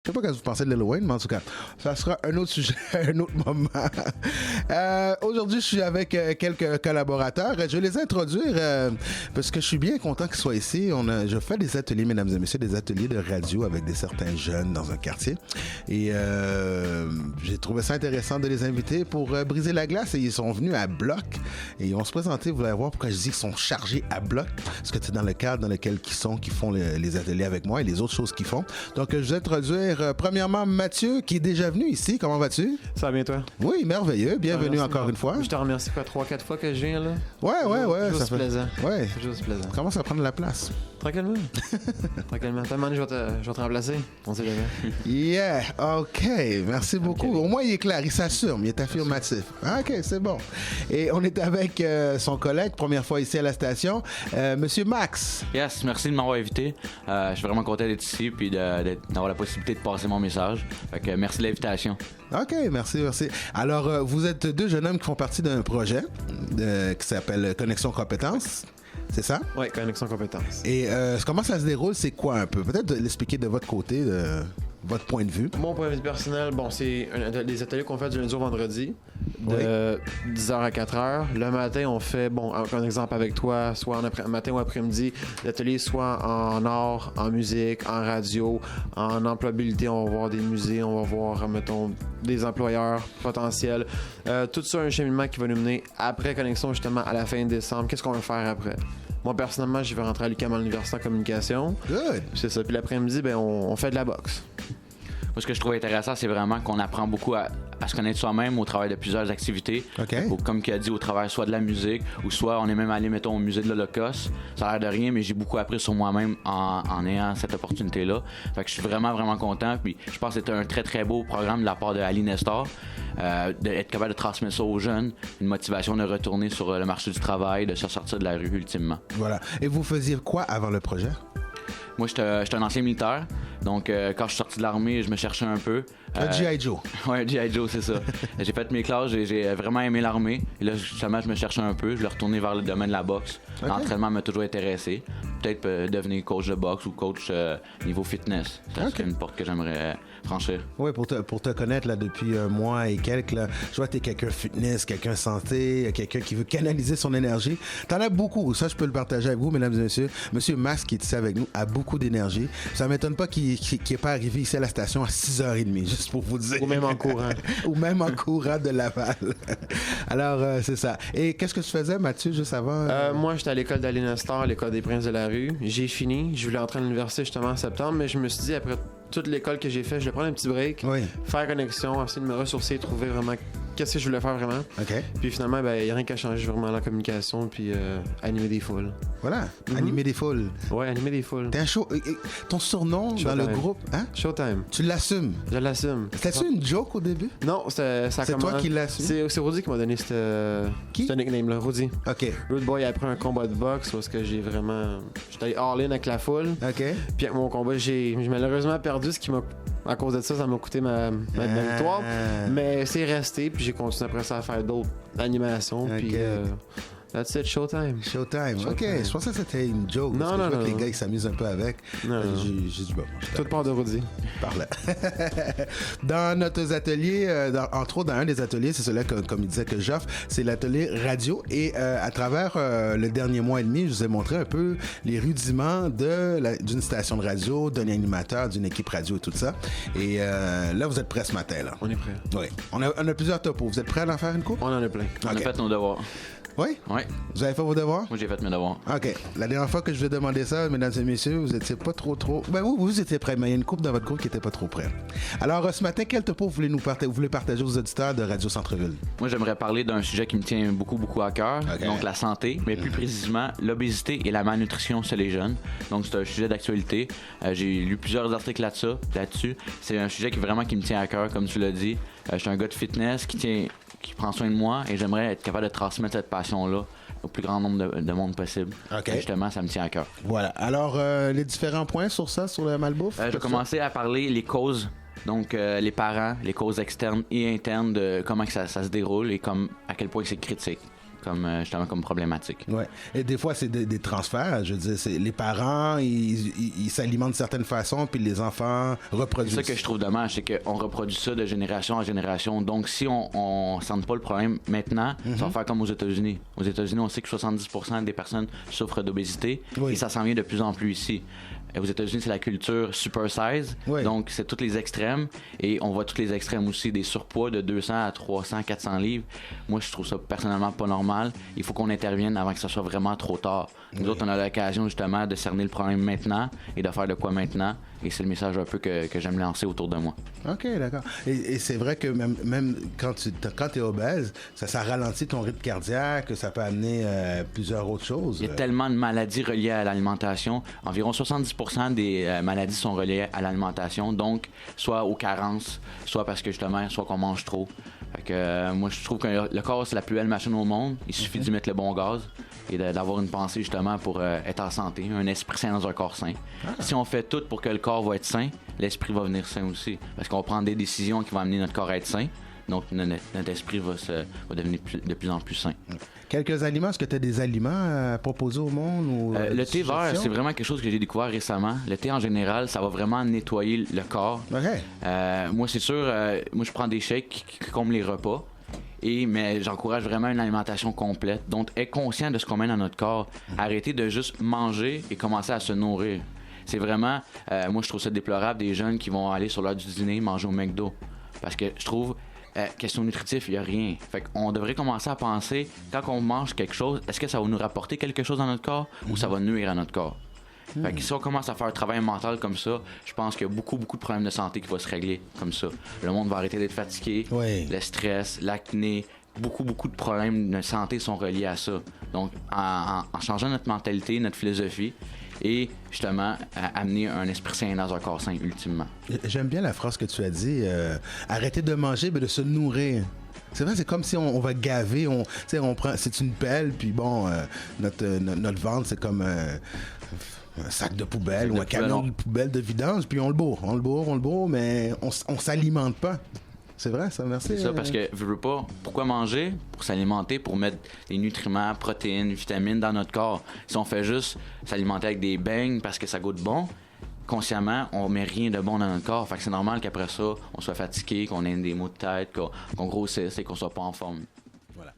Je sais pas ce que vous pensez de Lil Wayne, mais en tout cas, ça sera un autre sujet, un autre moment. Aujourd'hui, je suis avec quelques collaborateurs. Je vais les introduire parce que je suis bien content qu'ils soient ici. Je fais des ateliers, mesdames et messieurs, des ateliers de radio avec certains jeunes dans un quartier. Et j'ai trouvé ça intéressant de les inviter pour briser la glace. Et ils sont venus à bloc. Et ils vont se présenter. Vous allez voir pourquoi je dis qu'ils sont chargés à bloc. Parce que c'est dans le cadre dans lequel ils font les ateliers avec moi et les autres choses qu'ils font. Donc, je vais introduire premièrement Mathieu qui est déjà venu ici. Comment vas-tu? Ça va bien toi? Oui, merveilleux. Bienvenue encore une fois. Je te remercie 3-4 fois que je viens là. Ouais. Juste plaisant. Ouais. Juste plaisant. Commence à prendre la place. Tranquillement. Tranquillement. Tellement je vais te remplacer. On sait jamais. Yeah, OK. Merci beaucoup. Au moins, il est clair. Il s'assume. Il est affirmatif. OK, c'est bon. Et on est avec son collègue, première fois ici à la station, Monsieur Max. Yes, merci de m'avoir invité. Je suis vraiment content d'être ici et d'avoir la possibilité de passer mon message. Fait que merci de l'invitation. OK, merci. Alors, vous êtes deux jeunes hommes qui font partie d'un projet qui s'appelle Connexion Compétences. C'est ça? Oui, Connexion Compétences. Et comment ça se déroule? C'est quoi un peu? Peut-être de l'expliquer de votre côté, de votre point de vue. Mon point de vue personnel, c'est des ateliers qu'on fait du lundi au vendredi, de 10h à 4h. Le matin, on fait, un exemple avec toi, soit en matin ou après-midi, l'atelier soit en art, en musique, en radio, en employabilité. On va voir des musées, on va voir, mettons, des employeurs potentiels. Tout ça, un cheminement qui va nous mener après Connexion, justement, à la fin décembre. Qu'est-ce qu'on va faire après? Moi, personnellement, je vais rentrer à l'UQAM à l'université en communication. Good. C'est ça. Puis l'après-midi, on fait de la boxe. Moi, ce que je trouve intéressant, c'est vraiment qu'on apprend beaucoup à se connaître soi-même au travers de plusieurs activités. Okay. Comme il a dit, au travers soit de la musique, ou soit on est même allé, mettons, au musée de l'Holocauste. Ça a l'air de rien, mais j'ai beaucoup appris sur moi-même en ayant cette opportunité-là. Fait que je suis vraiment, vraiment content. Puis je pense que c'était un très, très beau programme de la part de Ali Nestor. D'être capable de transmettre ça aux jeunes, une motivation de retourner sur le marché du travail, de se sortir de la rue ultimement. Voilà. Et vous faisiez quoi avant le projet? Moi, j'étais un ancien militaire. Donc, quand je suis sorti de l'armée, je me cherchais un peu. G.I. Joe. Ouais, G.I. Joe, c'est ça. J'ai fait mes classes, j'ai vraiment aimé l'armée. Et là, justement, je me cherchais un peu. Je l'ai retourné vers le domaine de la boxe. Okay. L'entraînement m'a toujours intéressé. Peut-être devenir coach de boxe ou coach niveau fitness. C'est une porte que j'aimerais franchir. Oui, pour te connaître là, depuis un mois et quelques, là, je vois que t'es quelqu'un fitness, quelqu'un santé, quelqu'un qui veut canaliser son énergie. T'en as beaucoup. Ça, je peux le partager avec vous, mesdames et messieurs. Monsieur Max, qui est ici avec nous, a beaucoup d'énergie. Ça m'étonne pas qu'il n'est pas arrivé ici à la station à 6h30, juste pour vous dire. Ou même en courant. Ou même en courant de Laval. Alors, c'est ça. Et qu'est-ce que tu faisais, Mathieu, juste avant? Moi, j'étais à l'école d'Ali Nestor, l'école des Princes de la rue. J'ai fini. Je voulais entrer à l'université justement en septembre, mais je me suis dit, après toute l'école que j'ai fait, je vais prendre un petit break, faire connexion, essayer de me ressourcer, trouver vraiment qu'est-ce que je voulais faire vraiment. Okay. Puis finalement, il n'y a rien qu'à changer vraiment la communication, puis animer des foules. Voilà, animer des foules. Ouais, animer des foules. T'es un show. Ton surnom Showtime. Dans le groupe, hein? Showtime. Tu l'assumes? Je l'assume. C'était-tu une joke au début? Non, c'est toi qui l'assumes? C'est Rudy qui m'a donné ce nickname-là, Rudy. OK. Rude Boy, après un combat de boxe, parce que j'étais all-in avec la foule. OK. Puis avec mon combat, j'ai malheureusement perdu, ce qui m'a... À cause de ça m'a coûté ma victoire. Mais c'est resté, puis j'ai continué après ça à faire d'autres animations. Puis that's it, Showtime. Showtime. OK. Je pensais que c'était une joke. Non, parce que je vois non. que les gars, ils s'amusent un peu avec. Non. J'ai dit, bon. Tout part de Rudy. Par là. Dans notre atelier, entre autres, dans un des ateliers, c'est celui-là, comme il disait, que j'offre, c'est l'atelier radio. Et à travers le dernier mois et demi, je vous ai montré un peu les rudiments d'une station de radio, d'un animateur, d'une équipe radio et tout ça. Et là, vous êtes prêts ce matin, là? On est prêts. Oui. On a plusieurs topos. Vous êtes prêts à en faire une coupe? On en a plein. On a fait nos devoirs. Oui? Oui. Vous avez fait vos devoirs? Moi, j'ai fait mes devoirs. OK. La dernière fois que je vous ai demandé ça, mesdames et messieurs, vous étiez pas trop... Ben oui, vous étiez prêts, mais il y a une couple dans votre groupe qui était pas trop prêts. Alors, ce matin, quel topo vous voulez partager aux auditeurs de Radio Centre-Ville? Moi, j'aimerais parler d'un sujet qui me tient beaucoup, beaucoup à cœur. Okay. Donc, la santé, mais plus précisément, l'obésité et la malnutrition chez les jeunes. Donc, c'est un sujet d'actualité. J'ai lu plusieurs articles là-dessus. C'est un sujet qui me tient à cœur, comme tu l'as dit. Je suis un gars de fitness qui prend soin de moi et j'aimerais être capable de transmettre cette passion-là au plus grand nombre de monde possible. Okay. Justement, ça me tient à cœur. Voilà. Alors, les différents points sur ça, sur le malbouffe? Je vais commencer à parler les causes. Donc, les parents, les causes externes et internes de comment que ça se déroule et à quel point c'est critique. justement comme problématique. Ouais. Et des fois, c'est des transferts. Je veux dire, c'est les parents, ils s'alimentent de certaines façons, puis les enfants reproduisent. C'est ça que je trouve dommage, c'est qu'on reproduit ça de génération en génération. Donc, si on ne sent pas le problème maintenant, ça va faire comme aux États-Unis. Aux États-Unis, on sait que 70% des personnes souffrent d'obésité et ça s'en vient de plus en plus ici. Aux États-Unis, c'est la culture super size. Oui. Donc, c'est tous les extrêmes. Et on voit tous les extrêmes aussi, des surpoids de 200 à 300, 400 livres. Moi, je trouve ça personnellement pas normal. Il faut qu'on intervienne avant que ça soit vraiment trop tard. Nous autres, on a l'occasion justement de cerner le problème maintenant et de faire de quoi maintenant. Et c'est le message un peu que j'aime lancer autour de moi. OK, d'accord. Et c'est vrai que même quand tu es obèse, ça ralentit ton rythme cardiaque, ça peut amener plusieurs autres choses. Il y a tellement de maladies reliées à l'alimentation. Environ 70% des maladies sont reliées à l'alimentation, donc soit aux carences, soit parce que justement, soit qu'on mange trop. Fait que moi, je trouve que le corps, c'est la plus belle machine au monde. Il suffit d'y mettre le bon gaz et d'avoir une pensée justement pour être en santé, un esprit sain dans un corps sain. Si on fait tout pour que le corps va être sain, l'esprit va venir sain aussi. Parce qu'on prend des décisions qui vont amener notre corps à être sain. Donc, notre esprit va devenir de plus en plus sain. Quelques aliments, est-ce que tu as des aliments à proposer au monde? Ou, le thé vert, c'est vraiment quelque chose que j'ai découvert récemment. Le thé, en général, ça va vraiment nettoyer le corps. Okay. Moi, c'est sûr, moi, je prends des shakes qui comblent les repas. Mais j'encourage vraiment une alimentation complète. Donc, être conscient de ce qu'on met dans notre corps. Arrêter de juste manger et commencer à se nourrir. C'est vraiment, moi, je trouve ça déplorable des jeunes qui vont aller sur l'heure du dîner manger au McDo. Parce que je trouve, question nutritive, il n'y a rien. Fait qu'on devrait commencer à penser, quand on mange quelque chose, est-ce que ça va nous rapporter quelque chose dans notre corps ou ça va nuire à notre corps? Fait que si on commence à faire un travail mental comme ça, je pense qu'il y a beaucoup de problèmes de santé qui vont se régler comme ça. Le monde va arrêter d'être fatigué, le stress, l'acné, beaucoup de problèmes de santé sont reliés à ça. Donc, en changeant notre mentalité, notre philosophie, et justement amener un esprit sain dans un corps sain ultimement. J'aime bien la phrase que tu as dit, arrêter de manger mais de se nourrir. C'est vrai, c'est comme si on va gaver, on prend, c'est une pelle, puis bon, notre ventre c'est comme un sac de poubelle ou un camion de poubelle de vidange, puis on le bourre, mais on s'alimente pas. C'est vrai, ça, merci. C'est ça, parce que, je veux pas, pourquoi manger? Pour s'alimenter, pour mettre des nutriments, protéines, vitamines dans notre corps. Si on fait juste s'alimenter avec des beignes parce que ça goûte bon, consciemment, on met rien de bon dans notre corps. Fait que c'est normal qu'après ça, on soit fatigué, qu'on ait des maux de tête, qu'on grossisse et qu'on soit pas en forme. Voilà.